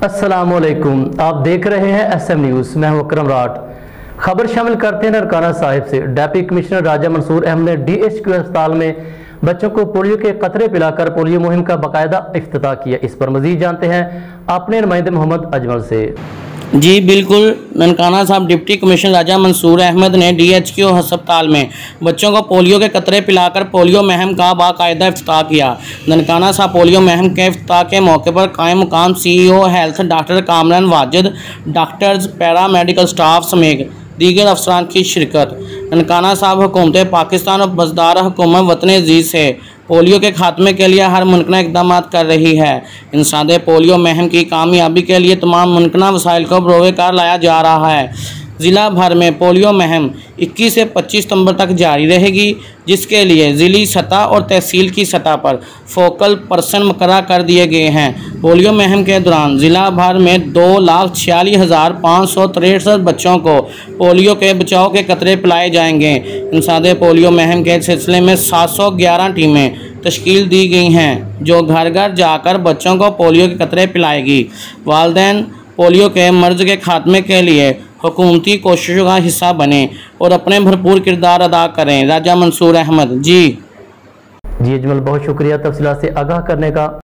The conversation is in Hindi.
अस्सलामुअलैकुम, आप देख रहे हैं SM न्यूज़। मैं हूं अकरम राठ। खबर शामिल करते हैं ननकाना साहिब से। डिप्टी कमिश्नर राजा मंसूर अहमद ने DHQ अस्पताल में बच्चों को पोलियो के कतरे पिलाकर पोलियो मुहिम का बाकायदा इफ्तिताह किया। इस पर मजीद जानते हैं अपने नुमाइंदे मोहम्मद अजमल से। जी बिल्कुल, ननकाना साहब डिप्टी कमिश्नर राजा मंसूर अहमद ने DHQ अस्पताल में बच्चों को पोलियो के कतरे पिलाकर पोलियो मुहिम का बाकायदा इफ्तिताह किया। ननकाना साहब पोलियो मुहिम के इफ्तिताह के मौके पर कायम मुकाम CEO health doctor Kamran Wajid, doctors, para medical staff समेत दीगर अफसरान की शिरकत। ननकाना साहब हुकूमत पाकिस्तान और बसदार हुकूमत वतन अजीज़ से पोलियो के खात्मे के लिए हर मुमकिन इक़दाम कर रही है। इंसादे पोलियो मुहिम की कामयाबी के लिए तमाम मुमकिन वसाइल को बरोए कार लाया जा रहा है। ज़िला भर में पोलियो मुहिम 21 से 25 सितंबर तक जारी रहेगी, जिसके लिए ज़िली सतह और तहसील की सतह पर फोकल पर्सन मुकर्रर कर दिए गए हैं। पोलियो मुहिम के दौरान ज़िला भर में 2,46,563 बच्चों को पोलियो के बचाव के कतरे पिलाए जाएंगे। इंसादे पोलियो मुहिम के सिलसिले में 711 टीमें तश्कील दी गई हैं, जो घर घर जाकर बच्चों को पोलियो के कतरे पिलाएगी। वालिदैन पोलियो के मर्ज के खात्मे के लिए हुकूमती कोशिशों का हिस्सा बने और अपने भरपूर किरदार अदा करें। राजा मंसूर अहमद। जी अजमल, बहुत शुक्रिया तफसीलात से आगाह करने का।